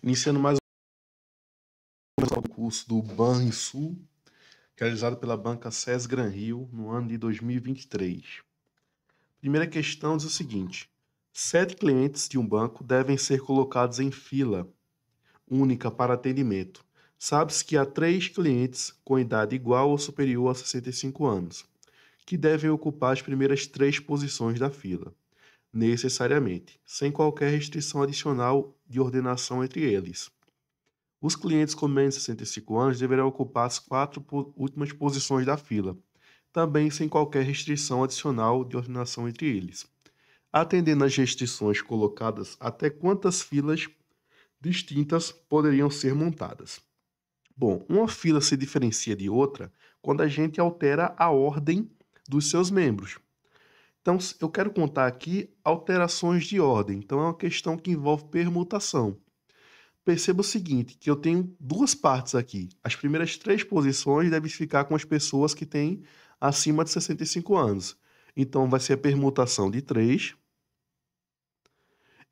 Iniciando mais um curso do Banrisul, realizado pela banca SES Gran Rio no ano de 2023. Primeira questão diz o seguinte: 7 clientes de um banco devem ser colocados em fila única para atendimento. Sabe-se que há 3 clientes com idade igual ou superior a 65 anos, que devem ocupar as primeiras 3 posições da fila, necessariamente, sem qualquer restrição adicional de ordenação entre eles. Os clientes com menos de 65 anos deverão ocupar as 4 últimas posições da fila, também sem qualquer restrição adicional de ordenação entre eles. Atendendo às restrições colocadas, até quantas filas distintas poderiam ser montadas? Bom, uma fila se diferencia de outra quando a gente altera a ordem dos seus membros. Então, eu quero contar aqui alterações de ordem. Então, é uma questão que envolve permutação. Perceba o seguinte, que eu tenho 2 partes aqui. As primeiras 3 posições devem ficar com as pessoas que têm acima de 65 anos. Então, vai ser a permutação de 3.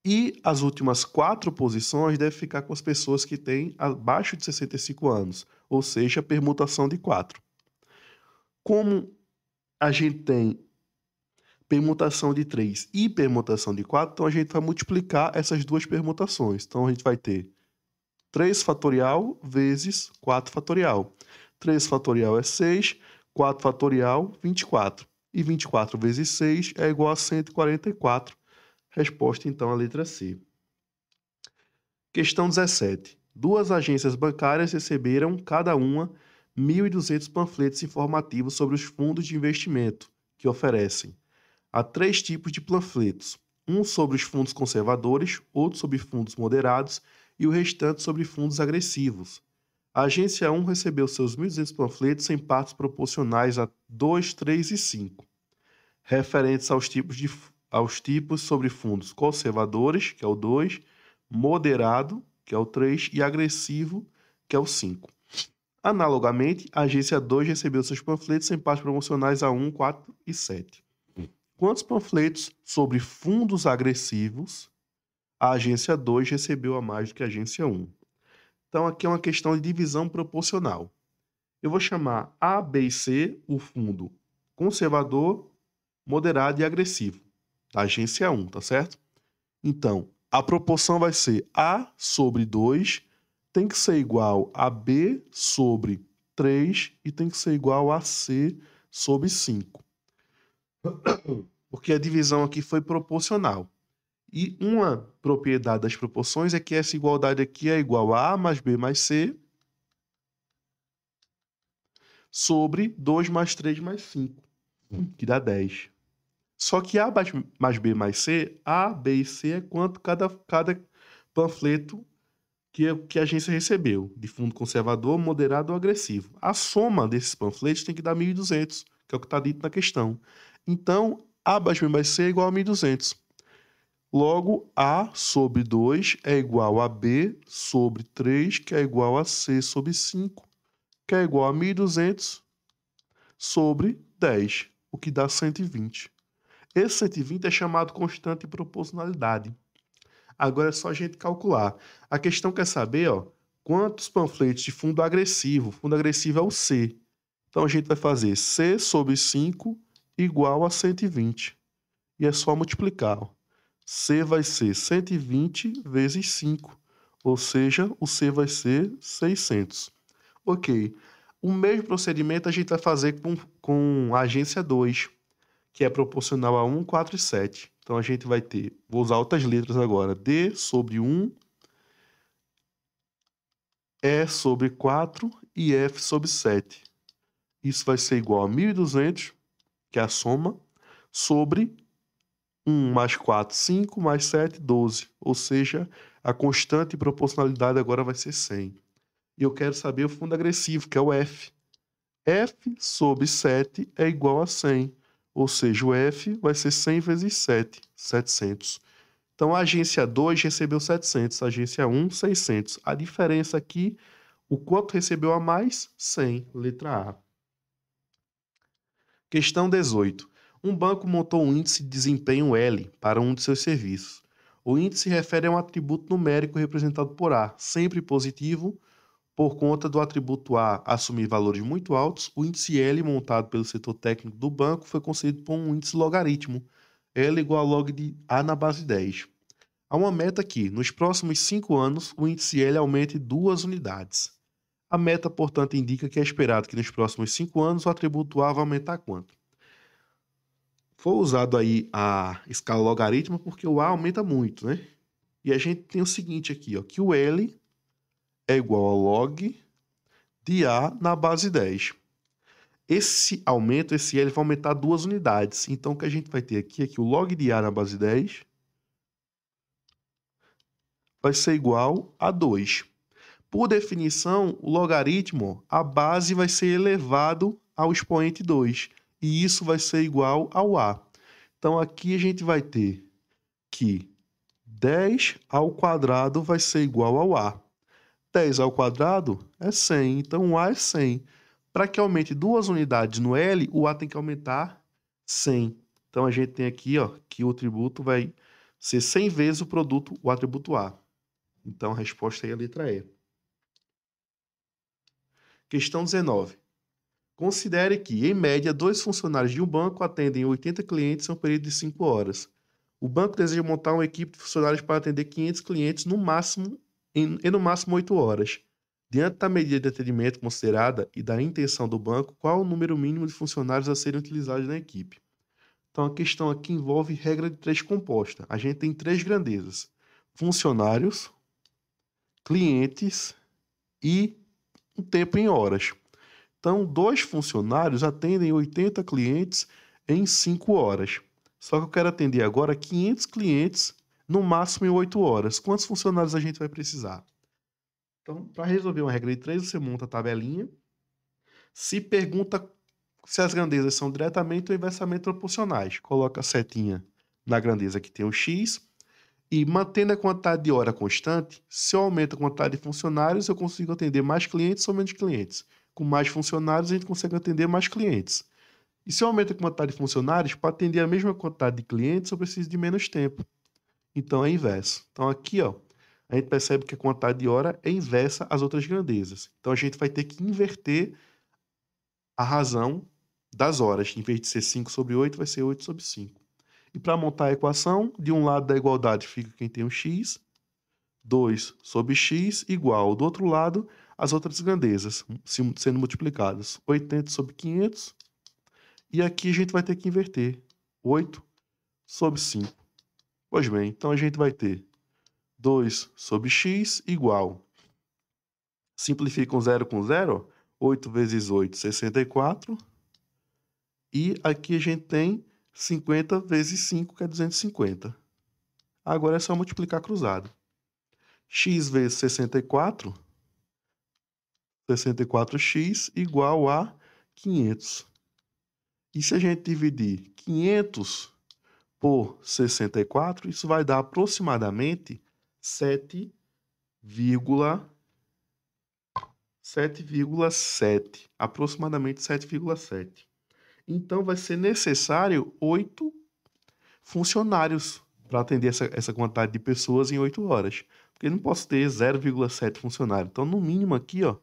E as últimas 4 posições devem ficar com as pessoas que têm abaixo de 65 anos. Ou seja, a permutação de 4. Como a gente tem permutação de 3 e permutação de 4, então a gente vai multiplicar essas 2 permutações. Então, a gente vai ter 3 fatorial vezes 4 fatorial. 3 fatorial é 6, 4 fatorial, 24. E 24 vezes 6 é igual a 144. Resposta, então, a letra C. Questão 17. 2 agências bancárias receberam, cada uma, 1.200 panfletos informativos sobre os fundos de investimento que oferecem. Há 3 tipos de panfletos. Um sobre os fundos conservadores, outro sobre fundos moderados e o restante sobre fundos agressivos. A agência 1 recebeu seus 1.200 panfletos em partes proporcionais a 2, 3 e 5, referentes aos tipos sobre fundos conservadores, que é o 2, moderado, que é o 3, e agressivo, que é o 5. Analogamente, a agência 2 recebeu seus panfletos em partes promocionais a 1, 4 e 7. Quantos panfletos sobre fundos agressivos a agência 2 recebeu a mais do que a agência 1? Então, aqui é uma questão de divisão proporcional. Eu vou chamar A, B e C o fundo conservador, moderado e agressivo, da agência 1, tá certo? Então, a proporção vai ser A sobre 2, tem que ser igual a B sobre 3 e tem que ser igual a C sobre 5. Porque a divisão aqui foi proporcional. E uma propriedade das proporções é que essa igualdade aqui é igual a mais B mais C sobre 2 mais 3 mais 5, que dá 10. Só que A mais B mais C, A, B e C é quanto cada panfleto que a agência recebeu, de fundo conservador, moderado ou agressivo. A soma desses panfletos tem que dar 1.200, que é o que está dito na questão. Então, A mais B mais C é igual a 1.200. Logo, A sobre 2 é igual a B sobre 3, que é igual a C sobre 5, que é igual a 1.200 sobre 10, o que dá 120. Esse 120 é chamado constante de proporcionalidade. Agora é só a gente calcular. A questão quer saber, quantos panfletos de fundo agressivo. Fundo agressivo é o C. Então, a gente vai fazer C sobre 5 igual a 120. E é só multiplicar. C vai ser 120 vezes 5, ou seja, o C vai ser 600. Ok. O mesmo procedimento a gente vai fazer com a agência 2, que é proporcional a 1, 4 e 7. Então, a gente vai ter, vou usar outras letras agora, D sobre 1, E sobre 4 e F sobre 7. Isso vai ser igual a 1.200, que é a soma, sobre 1 mais 4, 5, mais 7, 12. Ou seja, a constante de proporcionalidade agora vai ser 100. E eu quero saber o fundo agressivo, que é o F. F sobre 7 é igual a 100. Ou seja, o F vai ser 100 vezes 7, 700. Então, a agência 2 recebeu 700, a agência 1, 600. A diferença aqui, o quanto recebeu a mais? 100, letra A. Questão 18. Um banco montou um índice de desempenho L para um de seus serviços. O índice se refere a um atributo numérico representado por A, sempre positivo. Por conta do atributo A assumir valores muito altos, o índice L montado pelo setor técnico do banco foi concedido por um índice logaritmo, L igual a log de A na base 10. Há uma meta que, nos próximos 5 anos, o índice L aumente 2 unidades. A meta, portanto, indica que é esperado que nos próximos 5 anos o atributo A vai aumentar quanto? Foi usado aí a escala logarítmica porque o A aumenta muito, né? E a gente tem o seguinte aqui, ó, que o L é igual a log de A na base 10. Esse aumento, esse L vai aumentar 2 unidades. Então, o que a gente vai ter aqui é que o log de A na base 10 vai ser igual a 2. Por definição, o logaritmo, a base vai ser elevado ao expoente 2. E isso vai ser igual ao A. Então, aqui a gente vai ter que 10 ao quadrado vai ser igual ao A. 10 ao quadrado é 100, então o A é 100. Para que aumente 2 unidades no L, o A tem que aumentar 100. Então, a gente tem aqui ó, que o atributo vai ser 100 vezes o atributo A. Então, a resposta aí é a letra E. Questão 19. Considere que, em média, 2 funcionários de um banco atendem 80 clientes em um período de 5 horas. O banco deseja montar uma equipe de funcionários para atender 500 clientes no máximo no máximo 8 horas. Diante da medida de atendimento considerada e da intenção do banco, qual o número mínimo de funcionários a serem utilizados na equipe? Então, a questão aqui envolve regra de 3 composta. A gente tem 3 grandezas: funcionários, clientes e um tempo em horas. Então, 2 funcionários atendem 80 clientes em 5 horas. Só que eu quero atender agora 500 clientes, no máximo em 8 horas. Quantos funcionários a gente vai precisar? Então, para resolver uma regra de 3, você monta a tabelinha. Se pergunta se as grandezas são diretamente ou inversamente proporcionais. Coloca a setinha na grandeza que tem o x. E mantendo a quantidade de hora constante, se eu aumento a quantidade de funcionários, eu consigo atender mais clientes ou menos clientes. Com mais funcionários, a gente consegue atender mais clientes. E se eu aumento a quantidade de funcionários, para atender a mesma quantidade de clientes, eu preciso de menos tempo. Então, é inverso. Então, aqui, ó, a gente percebe que a quantidade de hora é inversa às outras grandezas. Então, a gente vai ter que inverter a razão das horas. Em vez de ser 5 sobre 8, vai ser 8 sobre 5. E para montar a equação, de um lado da igualdade fica quem tem o x, 2 sobre x igual, do outro lado, as outras grandezas, sendo multiplicadas. 80 sobre 500. E aqui a gente vai ter que inverter. 8 sobre 5. Pois bem, então a gente vai ter 2 sobre x igual. Simplifica um 0 com 0. 8 vezes 8, 64. E aqui a gente tem 50 vezes 5, que é 250. Agora é só multiplicar cruzado. X vezes 64, 64x igual a 500. E se a gente dividir 500 por 64, isso vai dar aproximadamente 7,7. Aproximadamente 7,7. Então, vai ser necessário 8 funcionários para atender essa quantidade de pessoas em 8 horas. Porque eu não posso ter 0,7 funcionários. Então, no mínimo aqui, ó,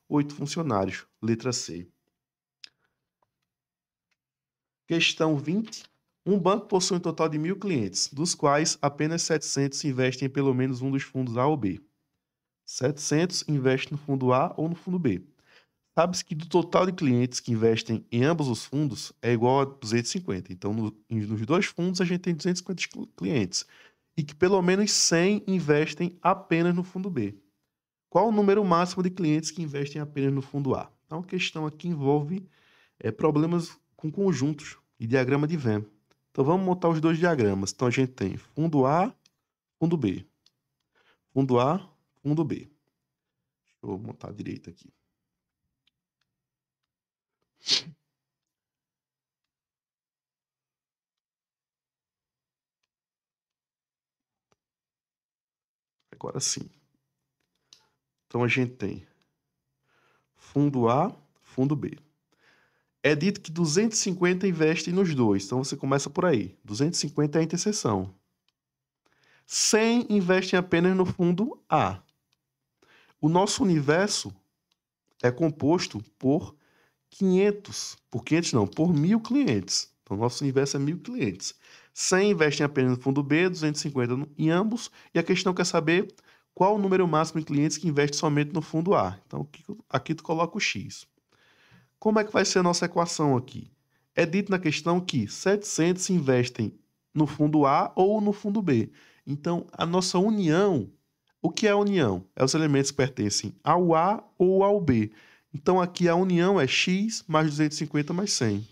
8 funcionários. Letra C. Questão 20. Um banco possui um total de 1.000 clientes, dos quais apenas 700 investem em pelo menos um dos fundos A ou B. 700 investem no fundo A ou no fundo B. Sabe-se que do total de clientes que investem em ambos os fundos é igual a 250. Então, nos dois fundos, a gente tem 250 clientes. E que pelo menos 100 investem apenas no fundo B. Qual o número máximo de clientes que investem apenas no fundo A? Então, a questão aqui envolve problemas com conjuntos e diagrama de Venn. Então, vamos montar os dois diagramas. Então, a gente tem fundo A, fundo B. Fundo A, fundo B. Deixa eu montar direito aqui. Agora sim. Então, a gente tem fundo A, fundo B. É dito que 250 investem nos dois. Então, você começa por aí. 250 é a interseção. 100 investem apenas no fundo A. O nosso universo é composto por 500, por 500 não, por 1.000 clientes. Então, nosso universo é 1.000 clientes. 100 investem apenas no fundo B, 250 em ambos, e a questão quer saber qual o número máximo de clientes que investe somente no fundo A. Então, aqui tu coloca o X. Como é que vai ser a nossa equação aqui? É dito na questão que 700 investem no fundo A ou no fundo B. Então, a nossa união, o que é a união? É os elementos que pertencem ao A ou ao B. Então, aqui a união é x mais 250 mais 100.